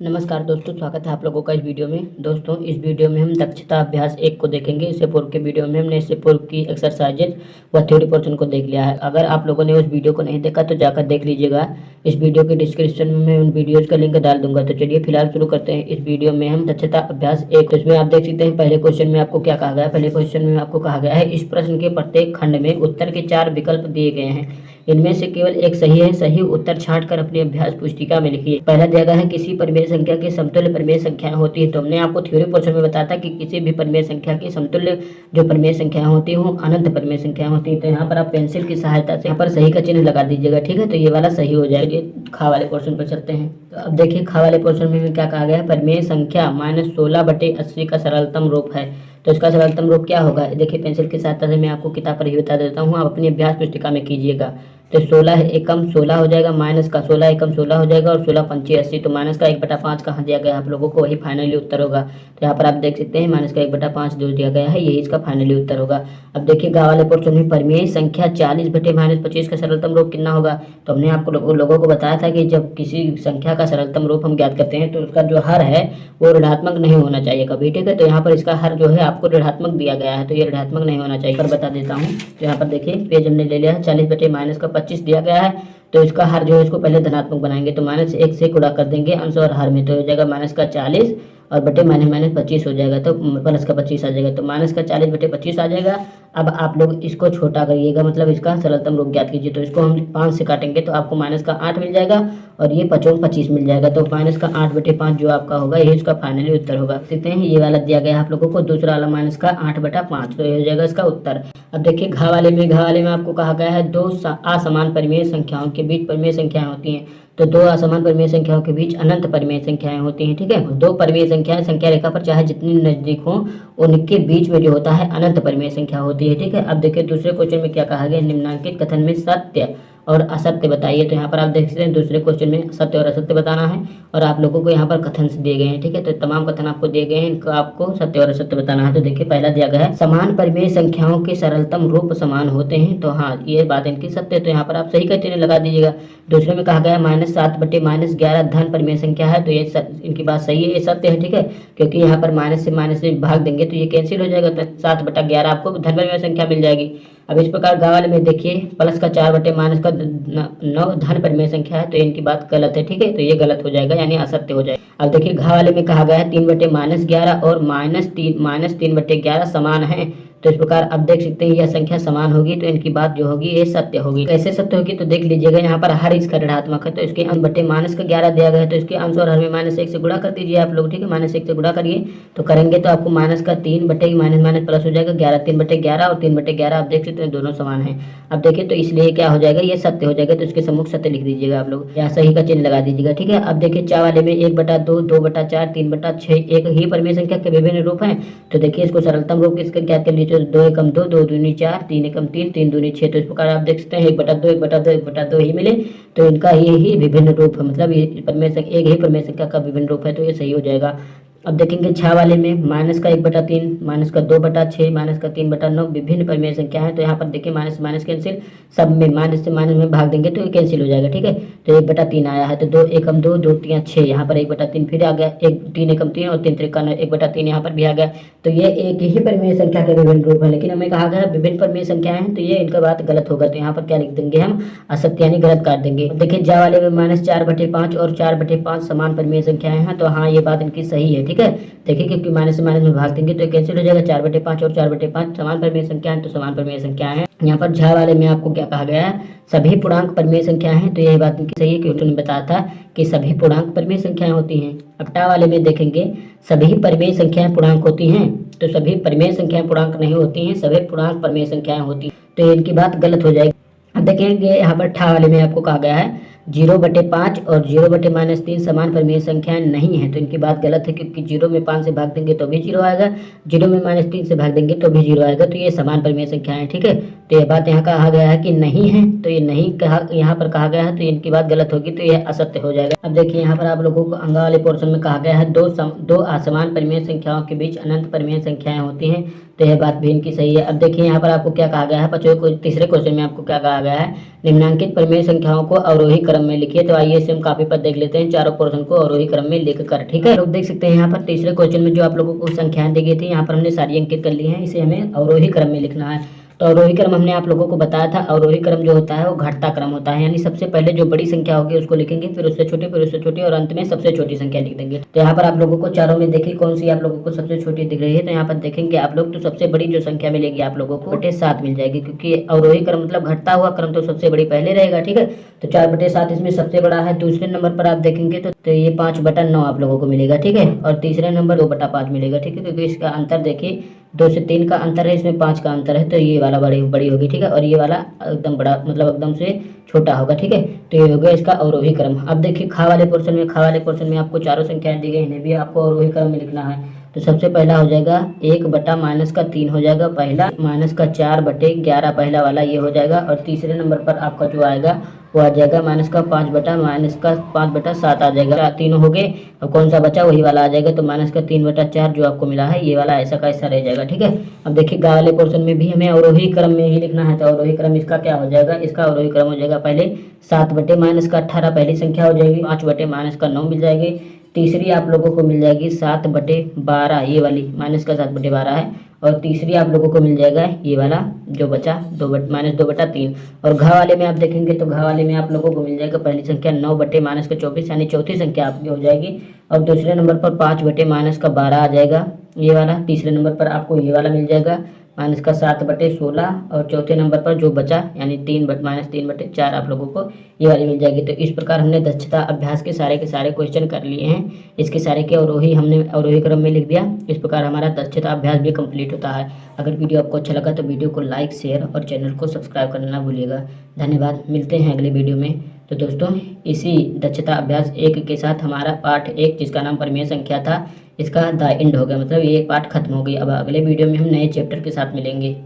नमस्कार दोस्तों, स्वागत है आप लोगों का इस वीडियो में। दोस्तों, इस वीडियो में हम दक्षता अभ्यास 1 को देखेंगे। इससे पूर्व के वीडियो में हमने इससे पूर्व की एक्सरसाइजेज व थ्योरी पोर्शन को देख लिया है। अगर आप लोगों ने उस वीडियो को नहीं देखा तो जाकर देख लीजिएगा। इस वीडियो के डिस्क्रिप्शन में मैं उन वीडियोज़ का लिंक डाल दूंगा। तो चलिए फिलहाल शुरू करते हैं। इस वीडियो में हम दक्षता अभ्यास 1, तो इसमें आप देख सकते हैं पहले क्वेश्चन में आपको क्या कहा गया है। पहले क्वेश्चन में आपको कहा गया है, इस प्रश्न के प्रत्येक खंड में उत्तर के 4 विकल्प दिए गए हैं, इनमें से केवल एक सही है। सही उत्तर छांटकर अपनी अभ्यास पुस्तिका में लिखिए। पहला दिया गया है, किसी परिमेय संख्या के समतुल्य परिमेय संख्याएं होती है। तो हमने आपको थ्योरी पोर्शन में बताया था कि किसी भी परिमेय संख्या की समतुल्य जो परिमेय संख्याएं होती हैं वो अनंत परिमेय संख्याएं होती हैं। तो यहाँ पर आप पेंसिल की सहायता से यहाँ पर सही का चिन्ह लगा दीजिएगा, ठीक है। तो ये वाला सही हो जाएगा। ये खा वाले पोर्शन पर चलते हैं। तो अब देखिए खा वाले पोर्शन में क्या कहा गया है, परिमेय संख्या -16/80 का सरलतम रूप है। तो इसका सरलतम रूप क्या होगा, देखिए पेंसिल की सहायता से मैं आपको किताब पर ही बता देता हूँ, आप अपनी अभ्यास पुस्तिका में कीजिएगा। तो 16 एकम 16 हो जाएगा, माइनस का 16 एकम 16 हो जाएगा और 16 पंचे 80। तो माइनस का 1/5 कहाँ दिया गया है आप लोगों को, वही फाइनली उत्तर होगा। तो यहाँ पर आप देख सकते हैं माइनस का 1/5 जो दिया गया है, यही इसका फाइनली उत्तर होगा। अब देखिए गा वाले पोर्शन में परिमेय संख्या 40/-25 का सरलतम रूप कितना होगा। तो हमने आपको लोगों को बताया था कि जब किसी संख्या का सरलतम रूप हम ज्ञात करते हैं तो उसका जो हर है वो ऋणात्मक नहीं होना चाहिए कभी, ठीक है। तो यहाँ पर इसका हर जो है आपको ऋणात्मक दिया गया है, तो ये ऋणात्मक नहीं होना चाहिए। पर बता देता हूँ, तो यहाँ पर देखिए पेज हमने ले लिया है, 40/-25 दिया गया है। तो इसका हर जो है इसको पहले धनात्मक बनाएंगे। तो -1 से गुणा कर देंगे अंश और हर में, तो हो जाएगा माइनस का 40 और बटे -25 हो जाएगा, तो प्लस का 25 आ जाएगा। तो माइनस का 40/25 आ जाएगा। अब आप लोग इसको छोटा करिएगा, मतलब इसका सरलतम रूप ज्ञात कीजिए। तो इसको हम 5 से काटेंगे तो आपको माइनस का 8 मिल जाएगा और ये 25 मिल जाएगा। तो माइनस का 8/5 जो आपका होगा ये इसका फाइनली उत्तर होगा। देखते हैं ये वाला दिया गया है आप लोगों को, दूसरा वाला माइनस का 8/5, तो ये हो जाएगा इसका उत्तर। अब देखिए घा वाले में आपको कहा गया है, दो असमान परिमेय संख्याओं के बीच परिमेय संख्याएं होती हैं। तो दो असमान परिमेय संख्याओं के बीच अनंत परिमेय संख्याएं होती हैं, ठीक है। दो परिमेय संख्याएं संख्या रेखा पर चाहे जितनी नजदीक हो उनके बीच में जो होता है अनंत परिमेय संख्या होती है, ठीक है। अब देखिए दूसरे क्वेश्चन में क्या कहा गया, निम्नलिखित कथन में सत्य और असत्य बताइए। तो यहाँ पर आप देख सकते हैं दूसरे क्वेश्चन में सत्य और असत्य बताना है और आप लोगों को यहाँ पर कथन दिए गए हैं, ठीक है। तो तमाम कथन आपको दिए गए हैं, इनको आपको सत्य और असत्य बताना है। तो देखिए पहला दिया गया है, समान परिमेय संख्याओं के सरलतम रूप समान होते हैं। तो हाँ, ये बात इनकी सत्य है, तो यहाँ पर आप सही का चिन्ह लगा दीजिएगा। दूसरे में कहा गया -7/-11 धन परिमेय संख्या है। तो ये इनकी बात सही है, ये सत्य है, ठीक है। क्योंकि यहाँ पर माइनस से भाग देंगे तो ये कैंसिल हो जाएगा, तो 7/11 आपको धन परिमेय संख्या मिल जाएगी। अब इस प्रकार गा वाले में देखिए प्लस का 4/-9 धन परिमेय संख्या है। तो इनकी बात गलत है, ठीक है। तो ये गलत हो जाएगा, यानी असत्य हो जाएगा। अब देखिए घा वाले में कहा गया है 3/-11 और -3/11 समान है। तो इस प्रकार अब देख सकते हैं यह संख्या समान होगी, तो इनकी बात जो होगी ये सत्य होगी। कैसे सत्य होगी, तो देख लीजिएगा यहाँ पर हर इसका ऋणात्मक है, तो इसके अंश बटे -11 दिया गया है। तो इसके अंश और हर में -1 से गुणा कर दीजिए आप लोग, ठीक है। -1 से गुणा करिए तो करेंगे तो आपको माइनस का 3 बटे माइनस प्लस हो जाएगा 11, 3/11 और 3/11 आप देख सकते हैं दोनों समान है। अब देखिए तो इसलिए क्या हो जाएगा, ये सत्य हो जाएगा। तो इसके सम्मुख सत्य लिख दीजिएगा आप लोग, यहाँ सही का चिन्ह लगा दीजिएगा, ठीक है। अब देखिए चा वाले में 1/2, 2/4, 3/6 एक ही परिमेय संख्या के विभिन्न रूप हैं। तो देखिए इसको सरलतम रूप किसका ज्ञात कर लीजिए, 2 एकम 2, 2 दूनी 4, 3 एकम 3, 3 दूनी 6। तो इस प्रकार आप देख सकते हैं 1/2, 1/2, 1/2 ही मिले, तो इनका ये ही विभिन्न रूप है, मतलब ये परिमेय संख्या एक ही परिमेय संख्या का विभिन्न रूप है, तो ये सही हो जाएगा। अब देखेंगे छा वाले में माइनस का 1/3, माइनस का 2/6, माइनस का 3/9 विभिन्न परिमेय संख्या है। तो यहाँ पर देखिए माइनस माइनस कैंसिल, सब में माइनस से माइनस में भाग देंगे तो ये कैंसिल हो जाएगा, ठीक है। तो 1/3 आया है, तो 2 एकम 2, 2 3 6, यहाँ पर 1/3 फिर आ गया, 3 एकम 3 और 3 त्रिका 1/3 यहाँ पर भी आ गया। तो ये एक ही परिमेय संख्या के विभिन्न रूप है, लेकिन हमें कहा गया विभिन्न परिमेय संख्याएं हैं, तो ये इनका बात गलत होगा। तो यहाँ पर क्या लिख देंगे हम, असत्य यानी गलत काट देंगे। देखिए जा वाले में -4/5 और 4/5 समान परिमेय संख्याएं हैं। तो हाँ, ये बात इनकी सही है, ठीक है। देखिए क्योंकि माइनस से माइनस में भाग देंगे तो कैंसिल हो जाएगा, 4/5 और 4/5 समान परिमेय संख्या है, तो समान परिमेय संख्या है। यहाँ पर झा वाले में आपको क्या कहा गया है, सभी पूर्णांक परिमेय संख्या है। तो यह बात इनकी सही है, क्योंकि उन्होंने बताया था कि सभी पूर्णांक परिमेय संख्याएं होती हैं। अब टा वाले में देखेंगे सभी परिमेय संख्याएं पूर्णांक होती हैं। तो सभी परिमेय संख्याएं पूर्णांक नहीं होती हैं, सभी पूर्णांक परिमेय संख्याएं होती हैं, तो इनकी बात गलत हो जाएगी। अब देखेंगे यहाँ पर ठा वाले में आपको कहा गया है 0/5 और 0/-3 समान परिमेय संख्याएं नहीं है। तो इनकी बात गलत है, क्योंकि 0 में 5 से भाग देंगे तो भी 0 आएगा, 0 में -3 से भाग देंगे तो भी 0 आएगा। तो ये समान परिमेय संख्याएं, ठीक है। तो ये बात यहाँ कहा गया है कि नहीं है, तो ये नहीं कहा यहाँ पर कहा गया है, तो इनकी बात गलत होगी, तो यह असत्य हो जाएगा। अब देखिए यहाँ पर आप लोगों को अंगा वाले पोर्शन में कहा गया है दो असमान परिमेय संख्याओं के बीच अनंत परिमेय संख्याएं होती हैं। तो यह बात भी इनकी सही है। अब देखिए यहाँ पर आपको क्या कहा गया है, तीसरे क्वेश्चन में आपको क्या कहा गया है, निम्नांकित परिमेय संख्याओं को अवरोही क्रम में लिखिए। तो आइए इसे हम कॉपी पर देख लेते हैं चारों पोर्शन को अवरोही क्रम में लिखकर। ठीक है, लोग देख सकते हैं यहाँ पर तीसरे क्वेश्चन में जो आप लोगों को संख्याएं दी गई थी, यहाँ पर हमने सारी अंकित कर ली हैं। इसे हमें अवरोही क्रम में लिखना है। तो अवरोही क्रम हमने आप लोगों को बताया था, अवरोही क्रम जो होता है वो घटता क्रम होता है, यानी सबसे पहले जो बड़ी संख्या होगी उसको लिखेंगे, फिर उससे छोटी, फिर उससे छोटी और अंत में सबसे छोटी संख्या लिख देंगे। तो यहाँ पर आप लोगों को चारों में देखिए कौन सी आप लोगों को सबसे छोटी दिख रही है। तो यहाँ पर देखेंगे आप लोग, तो सबसे बड़ी जो संख्या मिलेगी आप लोगों को 4/7 मिल जाएगी, क्योंकि अवरोही क्रम मतलब घटता हुआ क्रम, तो सबसे बड़ी पहले रहेगा। ठीक है, तो 4/7 इसमें सबसे बड़ा है। दूसरे नंबर पर आप देखेंगे तो ये 5/9 आप लोगों को मिलेगा। ठीक है, और तीसरे नंबर 2/5 मिलेगा। ठीक है, क्योंकि इसका अंतर देखिए 2 से 3 का अंतर है, इसमें 5 का अंतर है, तो ये वाला बड़ी होगी। ठीक है, और ये वाला एकदम बड़ा मतलब एकदम से छोटा होगा। ठीक है, तो ये हो गया इसका अवरोही क्रम। अब देखिए खा वाले पोर्शन में आपको चारों संख्याएं दी गई, इन्हें भी आपको अवरोही क्रम में लिखना है। तो सबसे पहला हो जाएगा 1/-3 हो जाएगा पहला, -4/11 पहला वाला ये हो जाएगा। और तीसरे नंबर पर आपका जो आएगा वो आ जाएगा -5/7 आ जाएगा। तीनों हो गए, और कौन सा बचा वही वाला आ जाएगा। तो -3/4 जो आपको मिला है ये वाला ऐसा का ऐसा रह जाएगा। ठीक है, अब देखिए गा वाले पोर्शन में भी हमें अवरोही क्रम में ही लिखना है। तो अवरोही क्रम इसका क्या हो जाएगा, इसका अवरोही क्रम हो जाएगा पहले 7/-18 पहली संख्या हो जाएगी, 5/-9 मिल जाएगी। तीसरी आप लोगों को मिल जाएगी 7/12, ये वाली -7/12 है। और तीसरी आप लोगों को मिल जाएगा ये वाला जो बचा -2/3। और घ वाले में आप देखेंगे तो घ वाले में आप लोगों को मिल जाएगा पहली संख्या 9/-24, यानी चौथी संख्या आपकी हो जाएगी। और दूसरे नंबर पर 5/-12 आ जाएगा ये वाला। तीसरे नंबर पर आपको ये वाला मिल जाएगा -7/16। और चौथे नंबर पर जो बचा यानी -3/4 आप लोगों को ये वाली मिल जाएगी। तो इस प्रकार हमने दक्षता अभ्यास के सारे क्वेश्चन कर लिए हैं। इसके सारे के हमने अवरोही क्रम में लिख दिया। इस प्रकार हमारा दक्षता अभ्यास भी कंप्लीट होता है। अगर वीडियो आपको अच्छा लगा तो वीडियो को लाइक, शेयर और चैनल को सब्सक्राइब करना ना भूलिएगा। धन्यवाद, मिलते हैं अगले वीडियो में। तो दोस्तों इसी दक्षता अभ्यास 1 के साथ हमारा पार्ट 1 जिसका नाम परिमेय संख्या था, इसका द एंड हो गया, मतलब ये पार्ट खत्म हो गई। अब अगले वीडियो में हम नए चैप्टर के साथ मिलेंगे।